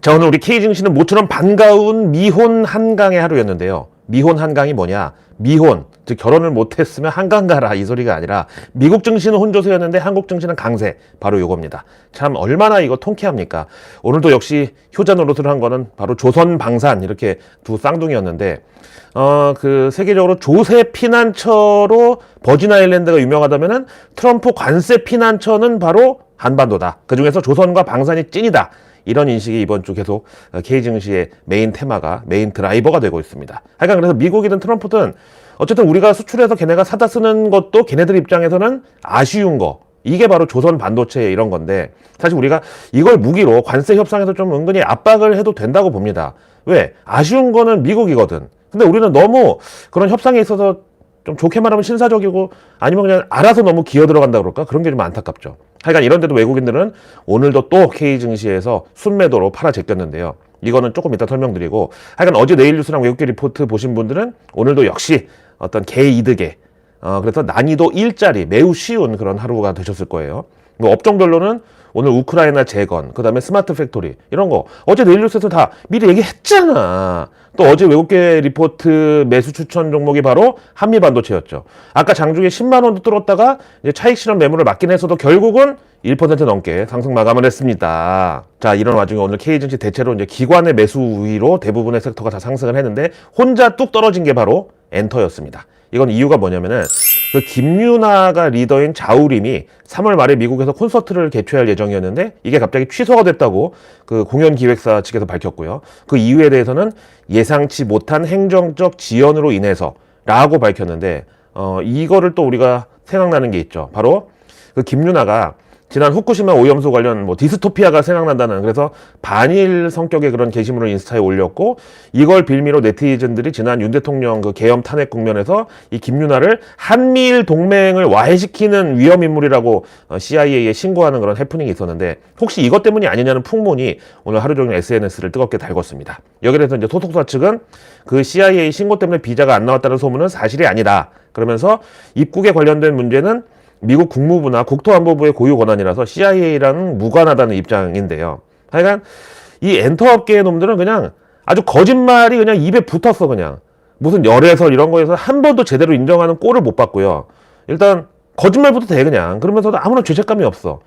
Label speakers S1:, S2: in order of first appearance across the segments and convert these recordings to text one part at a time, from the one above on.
S1: 자, 오늘 우리 K증시는 모처럼 반가운 미혼 한강의 하루였는데요. 미혼 한강이 뭐냐? 미혼, 즉 결혼을 못했으면 한강 가라 이 소리가 아니라 미국 증시는 혼조세였는데 한국 증시는 강세, 바로 요겁니다. 참 얼마나 이거 통쾌합니까? 오늘도 역시 효자 노릇을 한 거는 바로 조선방산 이렇게 두 쌍둥이였는데 세계적으로 조세 피난처로 버진 아일랜드가 유명하다면은 트럼프 관세 피난처는 바로 한반도다. 그 중에서 조선과 방산이 찐이다. 이런 인식이 이번 주 계속 K증시의 메인 테마가, 메인 드라이버가 되고 있습니다. 하여간 그래서 미국이든 트럼프든 어쨌든 우리가 수출해서 걔네가 사다 쓰는 것도 걔네들 입장에서는 아쉬운 거. 이게 바로 조선 반도체 이런 건데 사실 우리가 이걸 무기로 관세 협상에서 좀 은근히 압박을 해도 된다고 봅니다. 왜? 아쉬운 거는 미국이거든. 근데 우리는 너무 그런 협상에 있어서 좀 좋게 말하면 신사적이고 아니면 그냥 알아서 너무 기어 들어간다 그럴까? 그런 게 좀 안타깝죠. 하여간 이런데도 외국인들은 오늘도 또 K증시에서 순매도로 팔아 제꼈는데요. 이거는 조금 이따 설명드리고 하여간 어제 내일 뉴스랑 외국계 리포트 보신 분들은 오늘도 역시 어떤 개이득에 그래서 난이도 1짜리 매우 쉬운 그런 하루가 되셨을 거예요. 뭐 업종별로는 오늘 우크라이나 재건, 그 다음에 스마트 팩토리 이런 거 어제 내일 뉴스에서 다 미리 얘기했잖아. 또 어제 외국계 리포트 매수 추천 종목이 바로 한미반도체였죠. 아까 장중에 10만 원도 뚫었다가 이제 차익 실현 매물을 맞긴 했어도 결국은 1% 넘게 상승 마감을 했습니다. 자, 이런 와중에 오늘 K증시 대체로 이제 기관의 매수 우위로 대부분의 섹터가 다 상승을 했는데 혼자 뚝 떨어진 게 바로 엔터였습니다. 이건 이유가 뭐냐면은 그 김유나가 리더인 자우림이 3월 말에 미국에서 콘서트를 개최할 예정이었는데 이게 갑자기 취소가 됐다고 그 공연 기획사 측에서 밝혔고요. 그 이유에 대해서는 예상치 못한 행정적 지연으로 인해서 라고 밝혔는데 이거를 또 우리가 생각나는 게 있죠. 바로 그 김유나가 지난 후쿠시마 오염수 관련 뭐 디스토피아가 생각난다는 그래서 반일 성격의 그런 게시물을 인스타에 올렸고 이걸 빌미로 네티즌들이 지난 윤 대통령 그 계엄 탄핵 국면에서 이 김유나를 한미일 동맹을 와해시키는 위험 인물이라고 CIA에 신고하는 그런 해프닝이 있었는데 혹시 이것 때문이 아니냐는 풍문이 오늘 하루 종일 SNS를 뜨겁게 달궜습니다. 여기에 대해서 이제 소속사 측은 그 CIA 신고 때문에 비자가 안 나왔다는 소문은 사실이 아니다. 그러면서 입국에 관련된 문제는 미국 국무부나 국토안보부의 고유 권한이라서 CIA랑 무관하다는 입장인데요. 하여간 이 엔터업계의 놈들은 그냥 아주 거짓말이 그냥 입에 붙었어. 그냥 무슨 열애설 이런 거에서 한 번도 제대로 인정하는 꼴을 못 봤고요. 일단 거짓말부터 돼 그냥. 그러면서도 아무런 죄책감이 없어.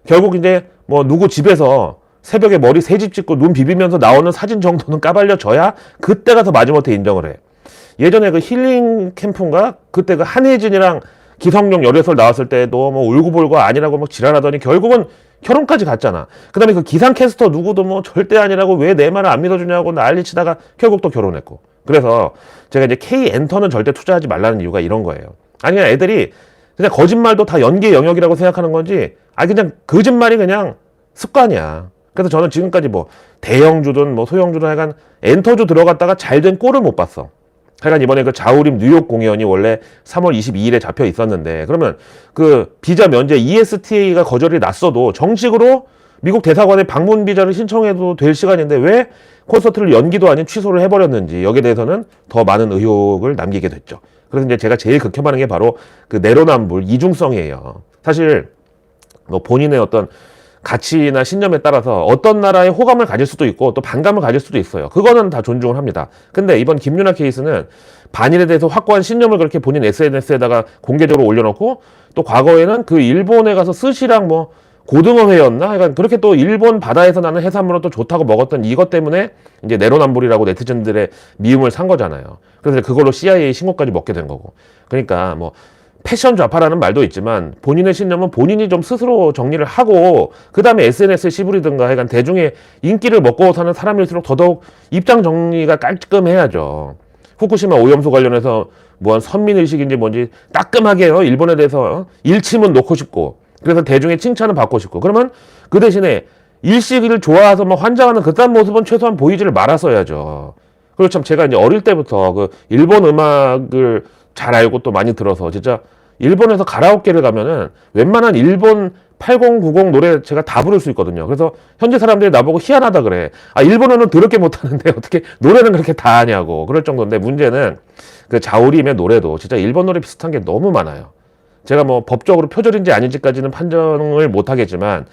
S1: 결국 이제 뭐 누구 집에서 새벽에 머리 새집 찍고 눈 비비면서 나오는 사진 정도는 까발려져야 그때 가서 마지못해 인정을 해. 예전에 그 힐링 캠프인가 그때 그 한혜진이랑 기성용 열애설 나왔을 때도 뭐 울고불고 아니라고 막 지랄하더니 결국은 결혼까지 갔잖아. 그 다음에 그 기상캐스터 누구도 뭐 절대 아니라고 왜 내 말을 안 믿어주냐고 난리치다가 결국 또 결혼했고. 그래서 제가 이제 K엔터는 절대 투자하지 말라는 이유가 이런 거예요. 아니 그냥 애들이 그냥 거짓말도 다 연기의 영역이라고 생각하는 건지 그냥 거짓말이 그냥 습관이야. 그래서 저는 지금까지 뭐 대형주든 뭐 소형주든 하여간 엔터주 들어갔다가 잘된 꼴을 못 봤어. 하여간 이번에 그 자우림 뉴욕 공연이 원래 3월 22일에 잡혀 있었는데 그러면 그 비자 면제 ESTA가 거절이 났어도 정식으로 미국 대사관에 방문 비자를 신청해도 될 시간인데 왜 콘서트를 연기도 아닌 취소를 해버렸는지 여기에 대해서는 더 많은 의혹을 남기게 됐죠. 그래서 이제 제가 제일 극혐하는 게 바로 그 내로남불 이중성이에요. 사실 뭐 본인의 어떤 가치나 신념에 따라서 어떤 나라에 호감을 가질 수도 있고 또 반감을 가질 수도 있어요. 그거는 다 존중을 합니다. 근데 이번 김유나 케이스는 반일에 대해서 확고한 신념을 그렇게 본인 SNS에다가 공개적으로 올려놓고 또 과거에는 그 일본에 가서 스시랑 뭐 고등어회였나? 하여간 그렇게 또 일본 바다에서 나는 해산물은 또 좋다고 먹었던 이것 때문에 이제 내로남불이라고 네티즌들의 미움을 산 거잖아요. 그래서 그걸로 CIA 신고까지 먹게 된 거고. 그러니까 뭐 패션 좌파라는 말도 있지만 본인의 신념은 본인이 좀 스스로 정리를 하고 그 다음에 SNS에 씨부리든가 하여간 대중의 인기를 먹고 사는 사람일수록 더더욱 입장 정리가 깔끔해야죠. 후쿠시마 오염수 관련해서 뭐한 선민의식인지 뭔지 따끔하게 일본에 대해서 일침은 놓고 싶고 그래서 대중의 칭찬은 받고 싶고 그러면 그 대신에 일시를 좋아해서 막 환장하는 그딴 모습은 최소한 보이지를 말았어야죠. 그리고 참 제가 이제 어릴 때부터 그 일본 음악을 잘 알고 또 많이 들어서 진짜 일본에서 가라오케를 가면은 웬만한 일본 8090 노래 제가 다 부를 수 있거든요. 그래서 현지 사람들이 나보고 희한하다 그래. 일본어는 더럽게 못하는데 어떻게 노래는 그렇게 다 하냐고 그럴 정도인데 문제는 그 자우림의 노래도 진짜 일본 노래 비슷한 게 너무 많아요. 제가 뭐 법적으로 표절인지 아닌지까지는 판정을 못 하겠지만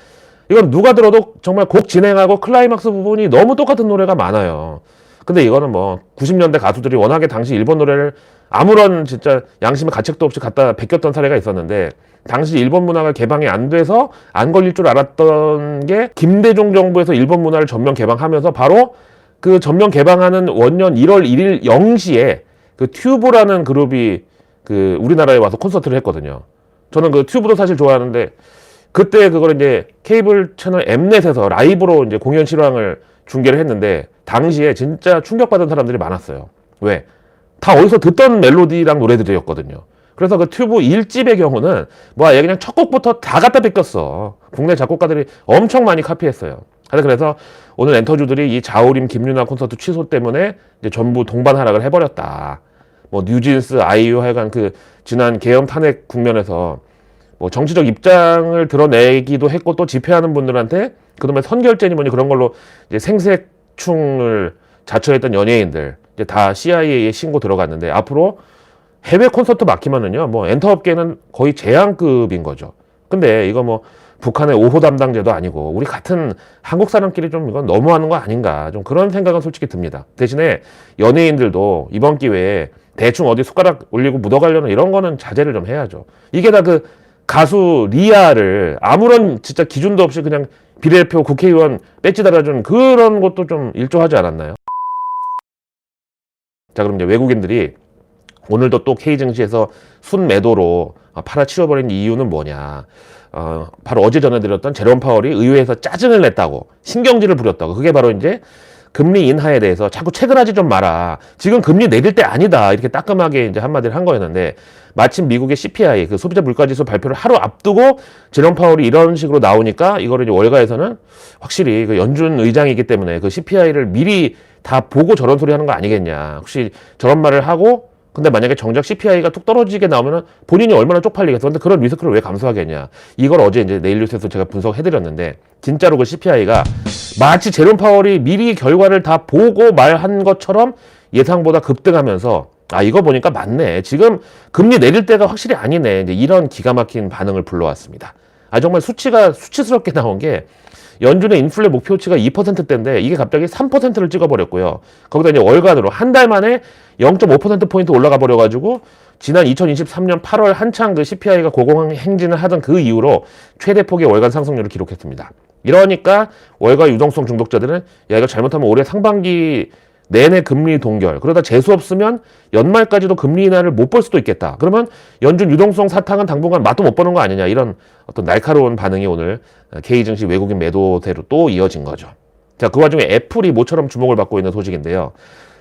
S1: 이건 누가 들어도 정말 곡 진행하고 클라이막스 부분이 너무 똑같은 노래가 많아요. 근데 이거는 뭐 90년대 가수들이 워낙에 당시 일본 노래를 아무런 진짜 양심의 가책도 없이 갖다 베꼈던 사례가 있었는데, 당시 일본 문화가 개방이 안 돼서 안 걸릴 줄 알았던 게 김대중 정부에서 일본 문화를 전면 개방하면서 바로 그 전면 개방하는 원년 1월 1일 0시에 그 튜브라는 그룹이 그 우리나라에 와서 콘서트를 했거든요. 저는 그 튜브도 사실 좋아하는데, 그때 그걸 이제 케이블 채널 엠넷에서 라이브로 이제 공연 실황을 중계를 했는데, 당시에 진짜 충격받은 사람들이 많았어요. 왜? 다 어디서 듣던 멜로디랑 노래들이었거든요. 그래서 그 튜브 1집의 경우는 뭐 얘 그냥 첫 곡부터 다 갖다 뺏겼어. 국내 작곡가들이 엄청 많이 카피했어요. 그래서 오늘 엔터주들이 이 자우림 김유나 콘서트 취소 때문에 이제 전부 동반 하락을 해버렸다. 뭐 뉴진스, 아이유 하여간 그 지난 계엄 탄핵 국면에서 뭐 정치적 입장을 드러내기도 했고, 또 집회하는 분들한테 그놈의 선결제니 뭐니 그런 걸로 이제 생색충을 자처했던 연예인들 이제 다 CIA에 신고 들어갔는데, 앞으로 해외 콘서트 맡기면은요, 뭐 엔터업계는 거의 재앙급인 거죠. 근데 이거 뭐 북한의 5호 담당제도 아니고 우리 같은 한국 사람끼리 좀 이건 너무하는 거 아닌가, 좀 그런 생각은 솔직히 듭니다. 대신에 연예인들도 이번 기회에 대충 어디 숟가락 올리고 묻어가려는 이런 거는 자제를 좀 해야죠. 이게 다 그 가수 리아를 아무런 진짜 기준도 없이 그냥 비례대표 국회의원 배지 달아준 그런 것도 좀 일조하지 않았나요? 자, 그럼 이제 외국인들이 오늘도 또 K증시에서 순매도로 팔아치워버린 이유는 뭐냐. 바로 어제 전해드렸던 제롬 파월이 의회에서 짜증을 냈다고, 신경질을 부렸다고. 그게 바로 이제 금리 인하에 대해서 자꾸 체결하지 좀 마라. 지금 금리 내릴 때 아니다. 이렇게 따끔하게 이제 한마디를 한 거였는데, 마침 미국의 CPI, 그 소비자 물가지수 발표를 하루 앞두고 제롬 파월이 이런 식으로 나오니까 이거를 이제 월가에서는 확실히 그 연준 의장이기 때문에 그 CPI를 미리 다 보고 저런 소리 하는 거 아니겠냐. 혹시 저런 말을 하고 근데 만약에 정작 CPI가 툭 떨어지게 나오면은 본인이 얼마나 쪽팔리겠어. 근데 그런 리스크를 왜 감수하겠냐. 이걸 어제 이제 네일뉴스에서 제가 분석해드렸는데, 진짜로 그 CPI가 마치 제롬 파월이 미리 결과를 다 보고 말한 것처럼 예상보다 급등하면서, 아, 이거 보니까 맞네. 지금 금리 내릴 때가 확실히 아니네. 이제 이런 기가 막힌 반응을 불러왔습니다. 아, 정말 수치가 수치스럽게 나온 게, 연준의 인플레 목표치가 2%대인데 이게 갑자기 3%를 찍어버렸고요. 거기다 이제 월간으로 한 달 만에 0.5%포인트 올라가 버려가지고, 지난 2023년 8월 한창 그 CPI가 고공행진을 하던 그 이후로 최대폭의 월간 상승률을 기록했습니다. 이러니까 월가 유동성 중독자들은 야, 이거 잘못하면 올해 상반기 내내 금리 동결, 그러다 재수 없으면 연말까지도 금리 인하를 못 볼 수도 있겠다. 그러면 연준 유동성 사탕은 당분간 맛도 못 보는 거 아니냐, 이런 어떤 날카로운 반응이 오늘 K증시 외국인 매도세로 또 이어진 거죠. 자, 그 와중에 애플이 모처럼 주목을 받고 있는 소식인데요.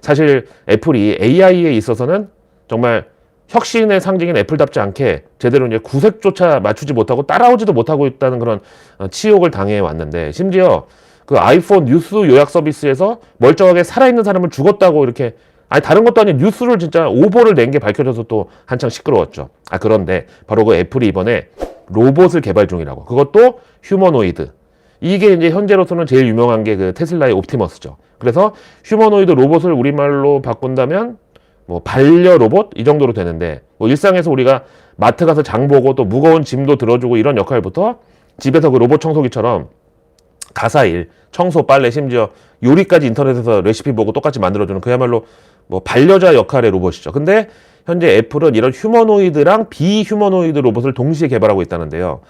S1: 사실 애플이 AI에 있어서는 정말 혁신의 상징인 애플답지 않게 제대로 이제 구색조차 맞추지 못하고 따라오지도 못하고 있다는 그런 치욕을 당해 왔는데, 심지어 그 아이폰 뉴스 요약 서비스에서 멀쩡하게 살아있는 사람을 죽었다고 이렇게, 아니 다른 것도 아닌 뉴스를 진짜 오보를 낸 게 밝혀져서 또 한창 시끄러웠죠. 아, 그런데 바로 그 애플이 이번에 로봇을 개발 중이라고. 그것도 휴머노이드. 이게 이제 현재로서는 제일 유명한 게 그 테슬라의 옵티머스죠. 그래서 휴머노이드 로봇을 우리말로 바꾼다면 뭐 반려 로봇 이 정도로 되는데, 뭐 일상에서 우리가 마트 가서 장 보고 또 무거운 짐도 들어주고 이런 역할부터 집에서 그 로봇 청소기처럼 가사일, 청소, 빨래, 심지어 요리까지 인터넷에서 레시피 보고 똑같이 만들어주는 그야말로 뭐 반려자 역할의 로봇이죠. 근데 현재 애플은 이런 휴머노이드랑 비휴머노이드 로봇을 동시에 개발하고 있다는데요.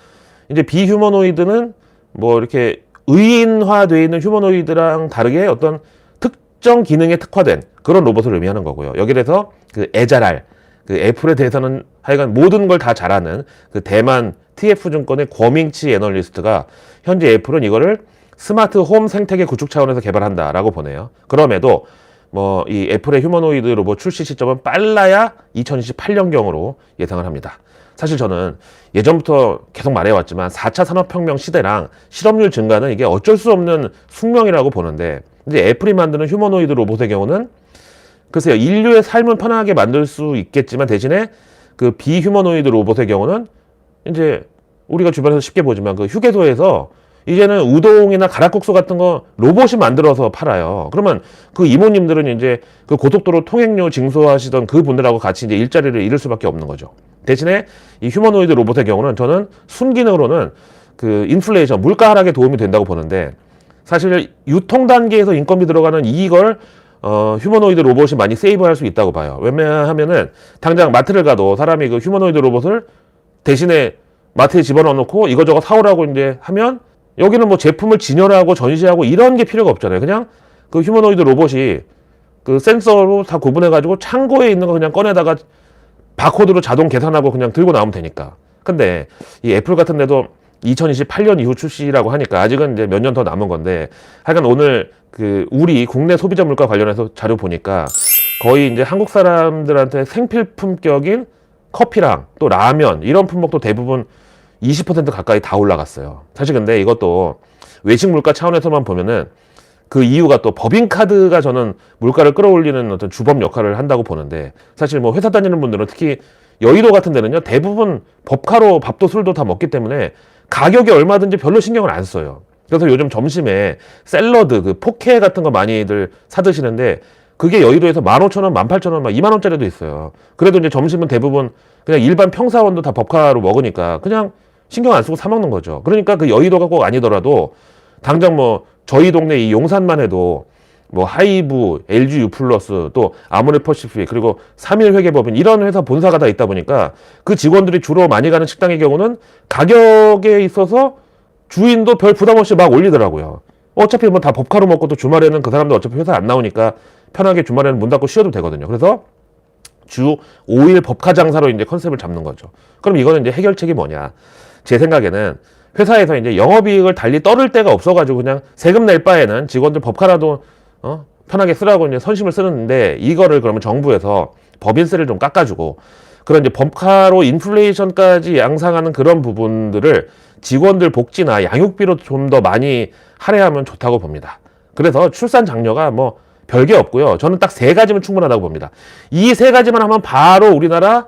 S1: 이제 비휴머노이드는 뭐 이렇게 의인화되어 있는 휴머노이드랑 다르게 어떤 특정 기능에 특화된 그런 로봇을 의미하는 거고요. 여기에서 그 에자랄, 그 애플에 대해서는 하여간 모든 걸 다 잘하는 그 대만 TF증권의 권밍치 애널리스트가 현재 애플은 이거를 스마트 홈 생태계 구축 차원에서 개발한다라고 보네요. 그럼에도 뭐 이 애플의 휴머노이드 로봇 출시 시점은 빨라야 2028년경으로 예상을 합니다. 사실 저는 예전부터 계속 말해왔지만 4차 산업혁명 시대랑 실업률 증가는 이게 어쩔 수 없는 숙명이라고 보는데, 이제 애플이 만드는 휴머노이드 로봇의 경우는 글쎄요, 인류의 삶은 편하게 만들 수 있겠지만 대신에 그 비휴머노이드 로봇의 경우는 이제 우리가 주변에서 쉽게 보지만 그 휴게소에서 이제는 우동이나 가락국수 같은 거 로봇이 만들어서 팔아요. 그러면 그 이모님들은 이제 그 고속도로 통행료 징수하시던 그 분들하고 같이 이제 일자리를 잃을 수밖에 없는 거죠. 대신에 이 휴머노이드 로봇의 경우는 저는 순기능으로는 그 인플레이션, 물가 하락에 도움이 된다고 보는데, 사실 유통 단계에서 인건비 들어가는 이걸 휴머노이드 로봇이 많이 세이브할 수 있다고 봐요. 왜냐하면은 당장 마트를 가도 사람이 그 휴머노이드 로봇을 대신에 마트에 집어넣어 놓고 이거저거 사오라고 이제 하면, 여기는 뭐 제품을 진열하고 전시하고 이런 게 필요가 없잖아요. 그냥 그 휴머노이드 로봇이 그 센서로 다 구분해 가지고 창고에 있는 거 그냥 꺼내다가 바코드로 자동 계산하고 그냥 들고 나오면 되니까. 근데 이 애플 같은 데도 2028년 이후 출시라고 하니까 아직은 이제 몇 년 더 남은 건데, 하여간 오늘 그 우리 국내 소비자 물가 관련해서 자료 보니까 거의 이제 한국 사람들한테 생필품격인 커피랑 또 라면 이런 품목도 대부분 20% 가까이 다 올라갔어요. 사실 근데 이것도 외식 물가 차원에서만 보면은 그 이유가 또 법인카드가 저는 물가를 끌어올리는 어떤 주범 역할을 한다고 보는데, 사실 뭐 회사 다니는 분들은 특히 여의도 같은 데는요, 대부분 법카로 밥도 술도 다 먹기 때문에 가격이 얼마든지 별로 신경을 안 써요. 그래서 요즘 점심에 샐러드, 그 포케 같은 거 많이들 사 드시는데, 그게 여의도에서 15,000원, 18,000원, 막 20,000원짜리도 있어요. 그래도 이제 점심은 대부분 그냥 일반 평사원도 다 법카로 먹으니까 그냥 신경 안 쓰고 사 먹는 거죠. 그러니까 그 여의도가 꼭 아니더라도 당장 뭐 저희 동네 이 용산만 해도 뭐 하이브, LG U+, 또 아모레퍼시픽, 그리고 3일회계법인 이런 회사 본사가 다 있다 보니까 그 직원들이 주로 많이 가는 식당의 경우는 가격에 있어서 주인도 별 부담 없이 막 올리더라고요. 어차피 뭐 다 법카로 먹고 또 주말에는 그 사람들 어차피 회사 안 나오니까 편하게 주말에는 문 닫고 쉬어도 되거든요. 그래서 주 5일 법카 장사로 이제 컨셉을 잡는 거죠. 그럼 이거는 이제 해결책이 뭐냐? 제 생각에는 회사에서 이제 영업이익을 달리 떨을 데가 없어가지고 그냥 세금 낼 바에는 직원들 법카라도 편하게 쓰라고 이제 선심을 쓰는데, 이거를 그러면 정부에서 법인세를 좀 깎아주고 그런 이제 법카로 인플레이션까지 양상하는 그런 부분들을 직원들 복지나 양육비로 좀 더 많이 할애하면 좋다고 봅니다. 그래서 출산 장려가 뭐 별게 없고요. 저는 딱 세 가지면 충분하다고 봅니다. 이 세 가지만 하면 바로 우리나라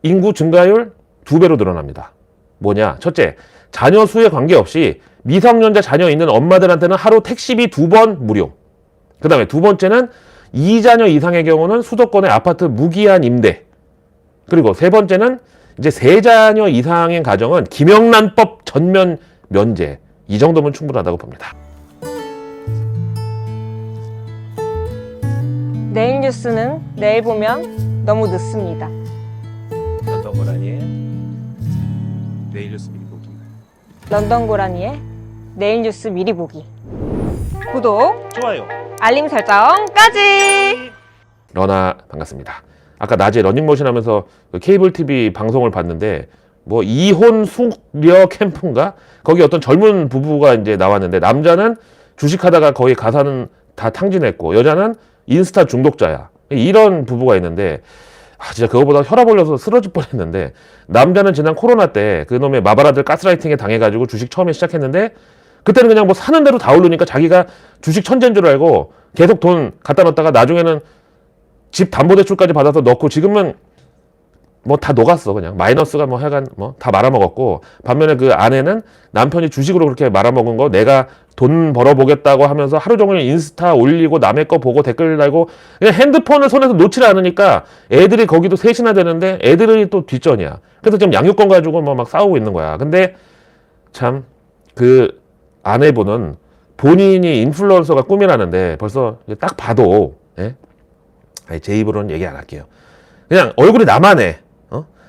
S1: 인구 증가율 2배로 늘어납니다. 뭐냐? 첫째, 자녀 수에 관계없이 미성년자 자녀 있는 엄마들한테는 하루 택시비 2번 무료. 그 다음에 두 번째는 2자녀 이상의 경우는 수도권의 아파트 무기한 임대. 그리고 세 번째는 이제 3자녀 이상의 가정은 김영란법 전면 면제. 이 정도면 충분하다고 봅니다.
S2: 내일 뉴스는 내일 보면 너무 늦습니다.
S1: 런던 고라니의 내일 뉴스 미리 보기.
S2: 런던 고라니의 내일 뉴스 미리 보기. 구독,
S1: 좋아요.
S2: 알림 설정까지.
S1: 러나 반갑습니다. 아까 낮에 러닝머신 하면서 그 케이블 TV 방송을 봤는데, 뭐 이혼 숙려 캠프인가? 거기 어떤 젊은 부부가 이제 나왔는데, 남자는 주식하다가 거의 가사는 다 탕진했고 여자는 인스타 중독자야. 이런 부부가 있는데, 진짜 그거보다 혈압 올려서 쓰러질 뻔했는데, 남자는 지난 코로나 때 그놈의 마바라들 가스라이팅에 당해가지고 주식 처음에 시작했는데, 그때는 그냥 뭐 사는 대로 다 오르니까 자기가 주식 천재인 줄 알고 계속 돈 갖다 넣었다가 나중에는 집 담보대출까지 받아서 넣고, 지금은 뭐 다 녹았어. 그냥 마이너스가 뭐 하여간 뭐 다 말아먹었고, 반면에 그 아내는 남편이 주식으로 그렇게 말아먹은 거 내가 돈 벌어보겠다고 하면서 하루 종일 인스타 올리고 남의 거 보고 댓글 달고, 그냥 핸드폰을 손에서 놓질 않으니까 애들이 거기도 셋이나 되는데 애들이 또 뒷전이야. 그래서 지금 양육권 가지고 뭐 막 싸우고 있는 거야. 근데 참 그 아내분은 본인이 인플루언서가 꿈이라는데 벌써 딱 봐도, 예? 아니, 제 입으로는 얘기 안 할게요. 그냥 얼굴이 나만해.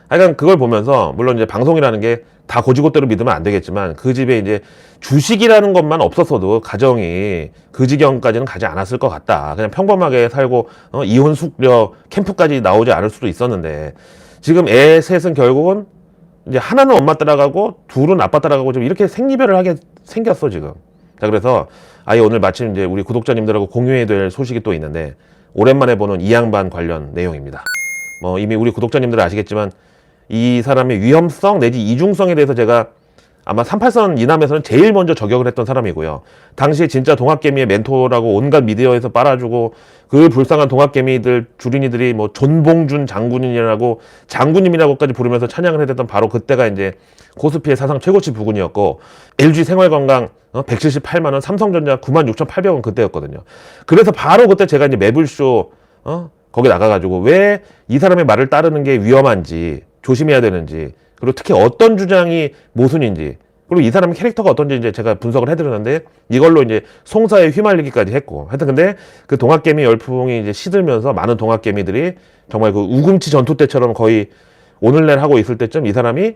S1: 하여간 그걸 보면서, 물론 이제 방송이라는 게 다 고지고대로 믿으면 안 되겠지만, 그 집에 이제 주식이라는 것만 없었어도 가정이 그 지경까지는 가지 않았을 것 같다. 그냥 평범하게 살고 이혼 숙려 캠프까지 나오지 않을 수도 있었는데, 지금 애 셋은 결국은 이제 하나는 엄마 따라가고 둘은 아빠 따라가고 좀 이렇게 생리별을 하게 생겼어 지금. 자, 그래서 아예 오늘 마침 이제 우리 구독자님들하고 공유해야 될 소식이 또 있는데, 오랜만에 보는 이 양반 관련 내용입니다. 뭐 이미 우리 구독자님들은 아시겠지만 이 사람의 위험성 내지 이중성에 대해서 제가 아마 38선 이남에서는 제일 먼저 저격을 했던 사람이고요. 당시 진짜 동학개미의 멘토라고 온갖 미디어에서 빨아주고, 그 불쌍한 동학개미들 주린이들이 뭐 존봉준 장군이라고 장군님이라고까지 부르면서 찬양을 해댔던 바로 그때가 이제 코스피의 사상 최고치 부근이었고, LG 생활건강 178만 원, 삼성전자 96,800원 그때였거든요. 그래서 바로 그때 제가 이제 매불쇼 거기 나가가지고 왜 이 사람의 말을 따르는 게 위험한지, 조심해야 되는지, 그리고 특히 어떤 주장이 모순인지 그리고 이 사람의 캐릭터가 어떤지 이제 제가 분석을 해드렸는데 이걸로 이제 송사에 휘말리기까지 했고 하여튼 근데 그 동학개미 열풍이 이제 시들면서 많은 동학개미들이 정말 그 우금치 전투 때처럼 거의 오늘날 하고 있을 때쯤 이 사람이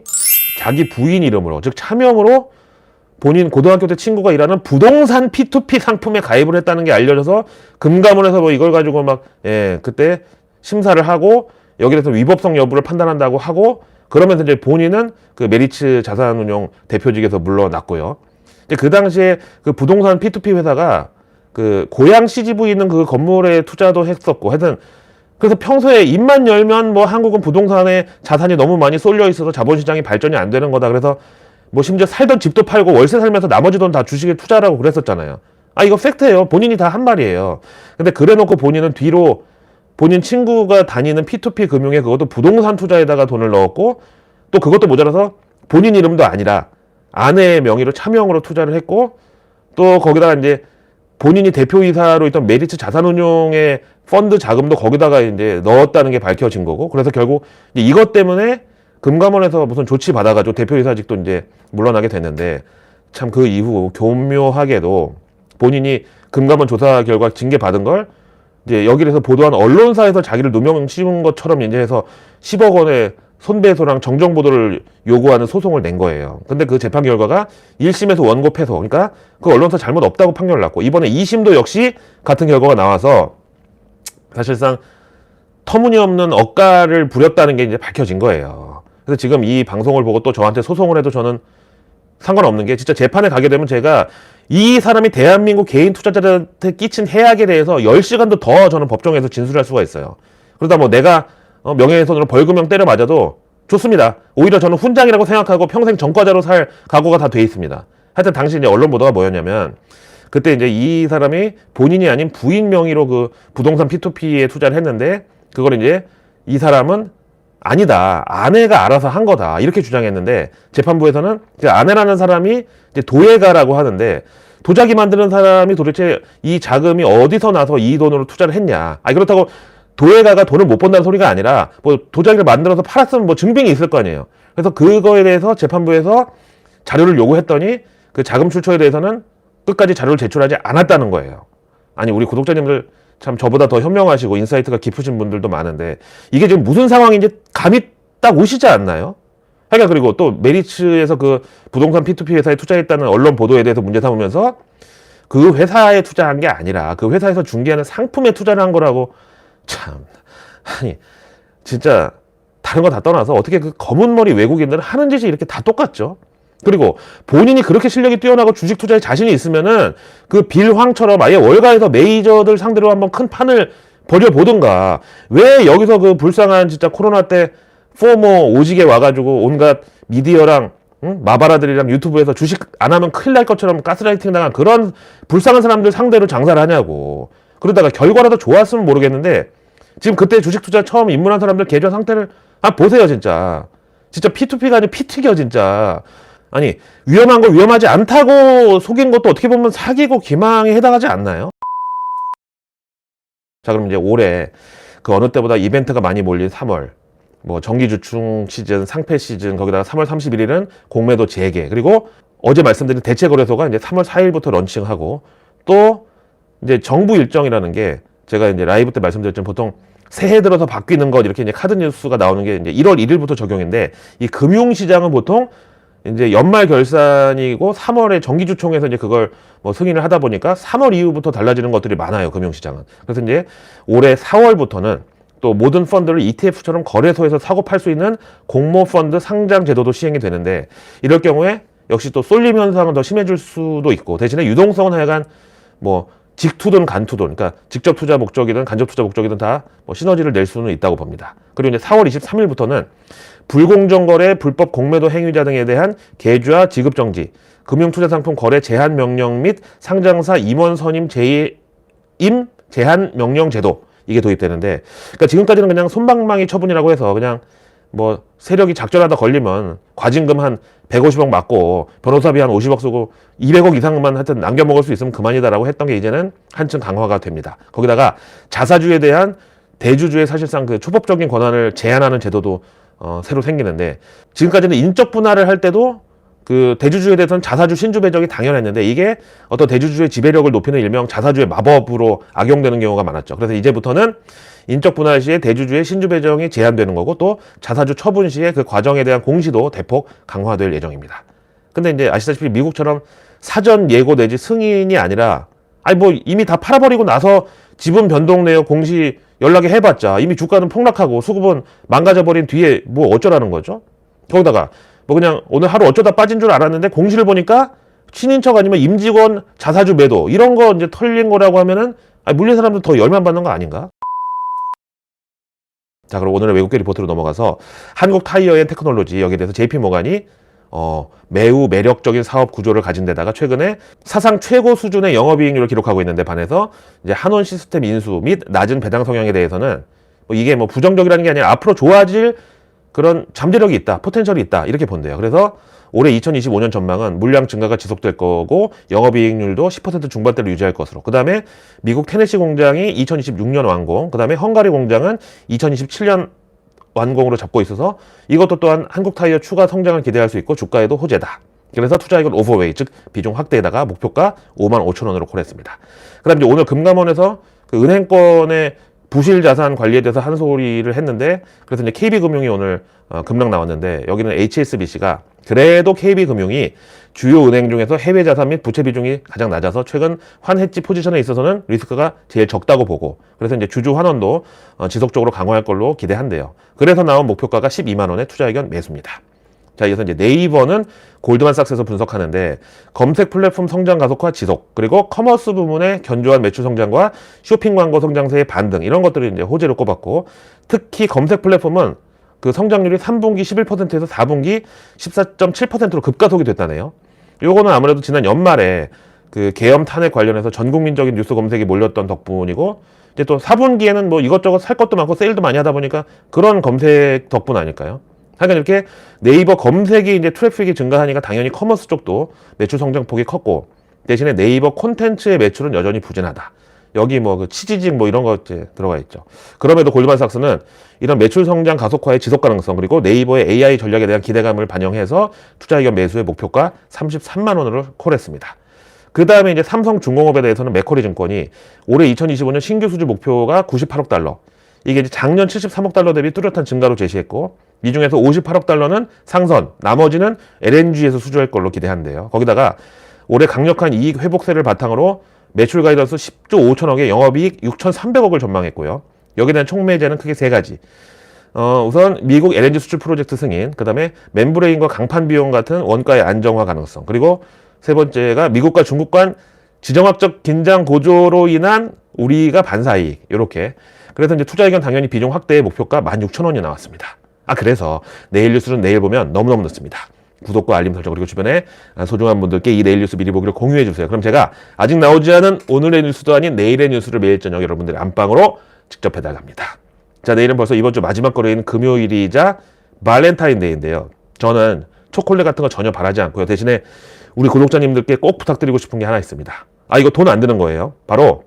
S1: 자기 부인 이름으로 즉 차명으로 본인 고등학교 때 친구가 일하는 부동산 P2P 상품에 가입을 했다는 게 알려져서 금감원에서 뭐 이걸 가지고 막 그때 심사를 하고 여기에 대해서 위법성 여부를 판단한다고 하고 그러면서 이제 본인은 그 메리츠 자산운용 대표직에서 물러났고요. 이제 그 당시에 그 부동산 P2P 회사가 그 고양 CGV 있는 그 건물에 투자도 했었고 하여튼 그래서 평소에 입만 열면 뭐 한국은 부동산에 자산이 너무 많이 쏠려 있어서 자본시장이 발전이 안 되는 거다. 그래서 뭐 심지어 살던 집도 팔고 월세 살면서 나머지 돈 다 주식에 투자라고 그랬었잖아요. 아 이거 팩트예요. 본인이 다 한 말이에요. 근데 그래놓고 본인은 뒤로 본인 친구가 다니는 P2P 금융에 그것도 부동산 투자에다가 돈을 넣었고 또 그것도 모자라서 본인 이름도 아니라 아내의 명의로 차명으로 투자를 했고 또 거기다가 이제 본인이 대표이사로 있던 메리츠 자산운용의 펀드 자금도 거기다가 이제 넣었다는 게 밝혀진 거고 그래서 결국 이제 이것 때문에 금감원에서 무슨 조치 받아가지고 대표이사직도 이제 물러나게 됐는데 참 그 이후 교묘하게도 본인이 금감원 조사 결과 징계 받은 걸 이제 여기에서 보도한 언론사에서 자기를 누명 씌운 것처럼 이제 해서 10억 원의 손배소랑 정정 보도를 요구하는 소송을 낸 거예요. 근데 그 재판 결과가 1심에서 원고 패소. 그러니까 그 언론사 잘못 없다고 판결을 났고 이번에 2심도 역시 같은 결과가 나와서 사실상 터무니없는 억가를 부렸다는 게 이제 밝혀진 거예요. 그래서 지금 이 방송을 보고 또 저한테 소송을 해도 저는 상관없는 게 진짜 재판에 가게 되면 제가 이 사람이 대한민국 개인 투자자들한테 끼친 해악에 대해서 10시간도 더 저는 법정에서 진술할 수가 있어요. 그러다 뭐 내가 명예훼손으로 벌금형 때려 맞아도 좋습니다. 오히려 저는 훈장이라고 생각하고 평생 전과자로 살 각오가 다 돼 있습니다. 하여튼 당시 이제 언론 보도가 뭐였냐면 그때 이제 이 사람이 본인이 아닌 부인 명의로 그 부동산 P2P에 투자를 했는데 그걸 이제 이 사람은 아니다. 아내가 알아서 한 거다. 이렇게 주장했는데 재판부에서는 그 아내라는 사람이 이제 도예가라고 하는데 도자기 만드는 사람이 도대체 이 자금이 어디서 나서 이 돈으로 투자를 했냐. 그렇다고 도예가가 돈을 못 번다는 소리가 아니라 뭐 도자기를 만들어서 팔았으면 뭐 증빙이 있을 거 아니에요. 그래서 그거에 대해서 재판부에서 자료를 요구했더니 그 자금 출처에 대해서는 끝까지 자료를 제출하지 않았다는 거예요. 아니 우리 구독자님들 참 저보다 더 현명하시고 인사이트가 깊으신 분들도 많은데 이게 지금 무슨 상황인지 감이 딱 오시지 않나요? 하여간 그리고 또 메리츠에서 그 부동산 P2P 회사에 투자했다는 언론 보도에 대해서 문제 삼으면서 그 회사에 투자한 게 아니라 그 회사에서 중개하는 상품에 투자를 한 거라고 참 아니 진짜 다른 거 다 떠나서 어떻게 그 검은 머리 외국인들은 하는 짓이 이렇게 다 똑같죠? 그리고 본인이 그렇게 실력이 뛰어나고 주식 투자에 자신이 있으면은 그 빌황처럼 아예 월가에서 메이저들 상대로 한번 큰 판을 벌여보든가 왜 여기서 그 불쌍한 진짜 코로나 때 포모 오지게 와가지고 온갖 미디어랑 마바라들이랑 유튜브에서 주식 안 하면 큰일 날 것처럼 가스라이팅 당한 그런 불쌍한 사람들 상대로 장사를 하냐고. 그러다가 결과라도 좋았으면 모르겠는데 지금 그때 주식 투자 처음 입문한 사람들 계좌 상태를 보세요 진짜 P2P가 아니라 피튀겨 진짜. 아니 위험한 걸 위험하지 않다고 속인 것도 어떻게 보면 사기고 기망에 해당하지 않나요? 자 그럼 이제 올해 그 어느 때보다 이벤트가 많이 몰린 3월 뭐 정기주충 시즌, 상패 시즌 거기다가 3월 31일은 공매도 재개 그리고 어제 말씀드린 대체거래소가 이제 3월 4일부터 런칭하고 또 이제 정부 일정이라는 게 제가 이제 라이브 때 말씀드렸지만 보통 새해 들어서 바뀌는 것 이렇게 이제 카드 뉴스가 나오는 게 이제 1월 1일부터 적용인데 이 금융시장은 보통 이제 연말 결산이고 3월에 정기주총에서 이제 그걸 뭐 승인을 하다 보니까 3월 이후부터 달라지는 것들이 많아요, 금융시장은. 그래서 이제 올해 4월부터는 또 모든 펀드를 ETF처럼 거래소에서 사고 팔 수 있는 공모펀드 상장 제도도 시행이 되는데 이럴 경우에 역시 또 쏠림 현상은 더 심해질 수도 있고 대신에 유동성은 하여간 뭐 직투든 간투든 그러니까 직접 투자 목적이든 간접 투자 목적이든 다 뭐 시너지를 낼 수는 있다고 봅니다. 그리고 이제 4월 23일부터는 불공정 거래, 불법 공매도 행위자 등에 대한 계좌 지급 정지, 금융투자상품 거래 제한 명령 및 상장사 임원 선임 재임 제한 명령 제도 이게 도입되는데 그러니까 지금까지는 그냥 솜방망이 처분이라고 해서 그냥 뭐 세력이 작전하다 걸리면 과징금 한 150억 맞고 변호사비 한 50억 쓰고 200억 이상만 하여튼 남겨먹을 수 있으면 그만이다라고 했던 게 이제는 한층 강화가 됩니다. 거기다가 자사주에 대한 대주주의 사실상 그 초법적인 권한을 제한하는 제도도 새로 생기는데 지금까지는 인적 분할을 할 때도 그 대주주에 대해서는 자사주 신주 배정이 당연했는데 이게 어떤 대주주의 지배력을 높이는 일명 자사주의 마법으로 악용되는 경우가 많았죠. 그래서 이제부터는 인적 분할 시에 대주주의 신주 배정이 제한되는 거고 또 자사주 처분 시에 그 과정에 대한 공시도 대폭 강화될 예정입니다. 근데 이제 아시다시피 미국처럼 사전 예고 내지 승인이 아니라 아니 뭐 이미 다 팔아버리고 나서 지분 변동 내역 공시 연락이 해봤자 이미 주가는 폭락하고 수급은 망가져버린 뒤에 뭐 어쩌라는 거죠? 거기다가 뭐 그냥 오늘 하루 어쩌다 빠진 줄 알았는데 공시를 보니까 친인척 아니면 임직원 자사주 매도 이런 거 이제 털린 거라고 하면은 아니 물린 사람들 더 열만 받는 거 아닌가? 자, 그럼 오늘의 외국계 리포트로 넘어가서 한국 타이어 앤 테크놀로지 여기에 대해서 JP모간이 매우 매력적인 사업 구조를 가진 데다가 최근에 사상 최고 수준의 영업이익률을 기록하고 있는데 반해서 이제 한원 시스템 인수 및 낮은 배당 성향에 대해서는 뭐 이게 뭐 부정적이라는 게 아니라 앞으로 좋아질 그런 잠재력이 있다, 포텐셜이 있다 이렇게 본대요. 그래서 올해 2025년 전망은 물량 증가가 지속될 거고 영업이익률도 10% 중반대로 유지할 것으로. 그 다음에 미국 테네시 공장이 2026년 완공, 그 다음에 헝가리 공장은 2027년 완공으로 잡고 있어서 이것도 또한 한국 타이어 추가 성장을 기대할 수 있고 주가에도 호재다. 그래서 투자이익은 오버웨이, 즉 비중 확대에다가 목표가 55,000원으로 콜했습니다. 그 다음에 이제 오늘 금감원에서 그 은행권의 부실 자산 관리에 대해서 한 소리를 했는데 그래서 이제 KB금융이 오늘 급락 나왔는데 여기는 HSBC가 그래도 KB금융이 주요 은행 중에서 해외 자산 및 부채 비중이 가장 낮아서 최근 환해지 포지션에 있어서는 리스크가 제일 적다고 보고 그래서 이제 주주 환원도 지속적으로 강화할 걸로 기대한대요. 그래서 나온 목표가가 12만 원의 투자 의견 매수입니다. 자, 이어서 이제 네이버는 골드만삭스에서 분석하는데 검색 플랫폼 성장 가속화 지속, 그리고 커머스 부문의 견조한 매출 성장과 쇼핑 광고 성장세의 반등 이런 것들을 이제 호재로 꼽았고 특히 검색 플랫폼은 그 성장률이 3분기 11%에서 4분기 14.7%로 급가속이 됐다네요. 요거는 아무래도 지난 연말에 그 계엄 탄핵 관련해서 전 국민적인 뉴스 검색이 몰렸던 덕분이고 이제 또 4분기에는 뭐 이것저것 살 것도 많고 세일도 많이 하다 보니까 그런 검색 덕분 아닐까요? 하여간 이렇게 네이버 검색이 이제 트래픽이 증가하니까 당연히 커머스 쪽도 매출 성장폭이 컸고 대신에 네이버 콘텐츠의 매출은 여전히 부진하다. 여기 뭐 그 치지직 뭐 이런 거 이제 들어가 있죠. 그럼에도 골드만삭스는 이런 매출 성장 가속화의 지속 가능성 그리고 네이버의 AI 전략에 대한 기대감을 반영해서 투자 의견 매수의 목표가 33만 원으로 콜했습니다. 그 다음에 이제 삼성중공업에 대해서는 맥쿼리 증권이 올해 2025년 신규 수주 목표가 98억 달러. 이게 이제 작년 73억 달러 대비 뚜렷한 증가로 제시했고 이 중에서 58억 달러는 상선, 나머지는 LNG에서 수주할 걸로 기대한대요. 거기다가 올해 강력한 이익 회복세를 바탕으로 매출 가이던스 10조 5천억에 영업이익 6,300억을 전망했고요. 여기에 대한 촉매제는 크게 세 가지. 우선 미국 LNG 수출 프로젝트 승인, 그 다음에 멤브레인과 강판 비용 같은 원가의 안정화 가능성, 그리고 세 번째가 미국과 중국 간 지정학적 긴장 고조로 인한 우리가 반사이익, 이렇게. 그래서 이제 투자 의견 당연히 비중 확대의 목표가 16,000원이 나왔습니다. 그래서 내일 뉴스는 내일 보면 너무너무 늦습니다. 구독과 알림 설정 그리고 주변에 소중한 분들께 이 내일 뉴스 미리 보기를 공유해 주세요. 그럼 제가 아직 나오지 않은 오늘의 뉴스도 아닌 내일의 뉴스를 매일 저녁 여러분들의 안방으로 직접 배달합니다. 자, 내일은 벌써 이번 주 마지막 거래인 금요일이자 발렌타인데이인데요. 저는 초콜릿 같은 거 전혀 바라지 않고요. 대신에 우리 구독자님들께 꼭 부탁드리고 싶은 게 하나 있습니다. 이거 돈 안 드는 거예요. 바로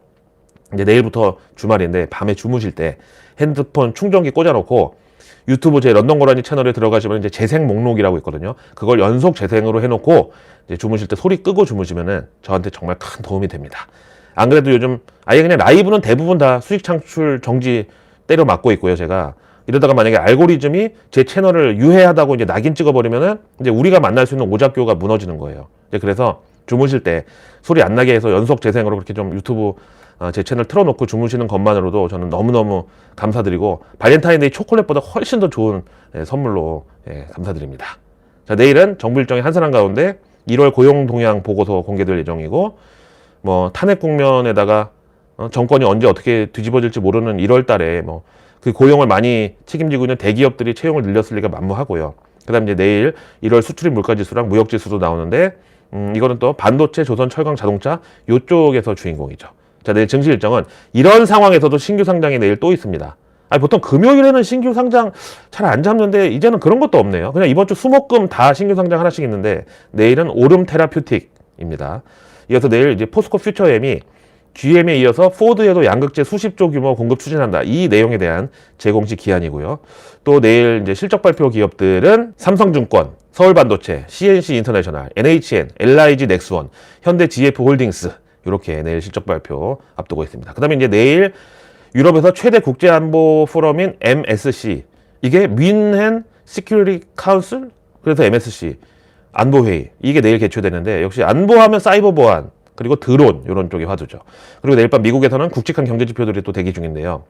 S1: 이제 내일부터 주말인데 밤에 주무실 때 핸드폰 충전기 꽂아놓고 유튜브 제 런던 고라니 채널에 들어가시면 이제 재생 목록이라고 있거든요. 그걸 연속 재생으로 해놓고 이제 주무실 때 소리 끄고 주무시면은 저한테 정말 큰 도움이 됩니다. 안 그래도 요즘 아예 그냥 라이브는 대부분 다 수익 창출 정지 때려 맞고 있고요. 제가 이러다가 만약에 알고리즘이 제 채널을 유해하다고 이제 낙인 찍어버리면은 이제 우리가 만날 수 있는 오작교가 무너지는 거예요. 이제 그래서 주무실 때 소리 안 나게 해서 연속 재생으로 그렇게 좀 유튜브 제 채널 틀어놓고 주무시는 것만으로도 저는 너무너무 감사드리고 발렌타인데이 초콜릿보다 훨씬 더 좋은 선물로 감사드립니다. 자, 내일은 정부 일정이 한산한 가운데 1월 고용 동향 보고서 공개될 예정이고 뭐 탄핵 국면에다가 정권이 언제 어떻게 뒤집어질지 모르는 1월 달에 뭐 그 고용을 많이 책임지고 있는 대기업들이 채용을 늘렸을 리가 만무하고요. 그 다음에 이제 내일 1월 수출입 물가지수랑 무역지수도 나오는데 이거는 또 반도체, 조선, 철강, 자동차 요쪽에서 주인공이죠. 자, 내일 증시 일정은 이런 상황에서도 신규 상장이 내일 또 있습니다. 보통 금요일에는 신규 상장 잘 안 잡는데 이제는 그런 것도 없네요. 그냥 이번 주 수목금 다 신규 상장 하나씩 있는데 내일은 오름 테라퓨틱입니다. 이어서 내일 이제 포스코 퓨처엠이 GM에 이어서 포드에도 양극재 수십조 규모 공급 추진한다. 이 내용에 대한 재공시 기한이고요. 또 내일 이제 실적 발표 기업들은 삼성증권, 서울반도체, CNC 인터내셔널, NHN, LIG 넥스원, 현대 GF 홀딩스 이렇게 내일 실적 발표 앞두고 있습니다. 그다음에 이제 내일 유럽에서 최대 국제안보 포럼인 MSC, 이게 뮌헨 시큐리티 카운슬, 그래서 MSC 안보회의, 이게 내일 개최되는데 역시 안보하면 사이버 보안 그리고 드론 이런 쪽이 화두죠. 그리고 내일 밤 미국에서는 굵직한 경제 지표들이 또 대기 중인데요.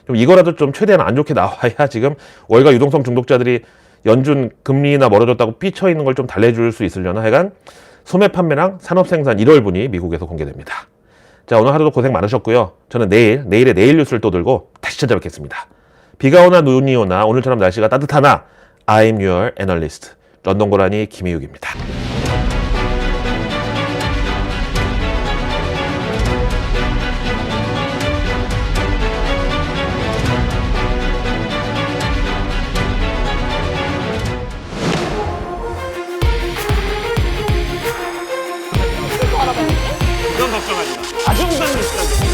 S1: 좀 이거라도 좀 최대한 안 좋게 나와야 지금 월가 유동성 중독자들이 연준 금리나 멀어졌다고 삐쳐 있는 걸 좀 달래줄 수 있으려나. 하여간 소매 판매랑 산업 생산 1월분이 미국에서 공개됩니다. 자, 오늘 하루도 고생 많으셨고요. 저는 내일의 내일 뉴스를 또 들고 다시 찾아뵙겠습니다. 비가 오나 눈이 오나 오늘처럼 날씨가 따뜻하나 I'm your analyst. 런던 고라니 김희욱입니다.
S3: 그건 걱정하지 마. 아주 무상했어.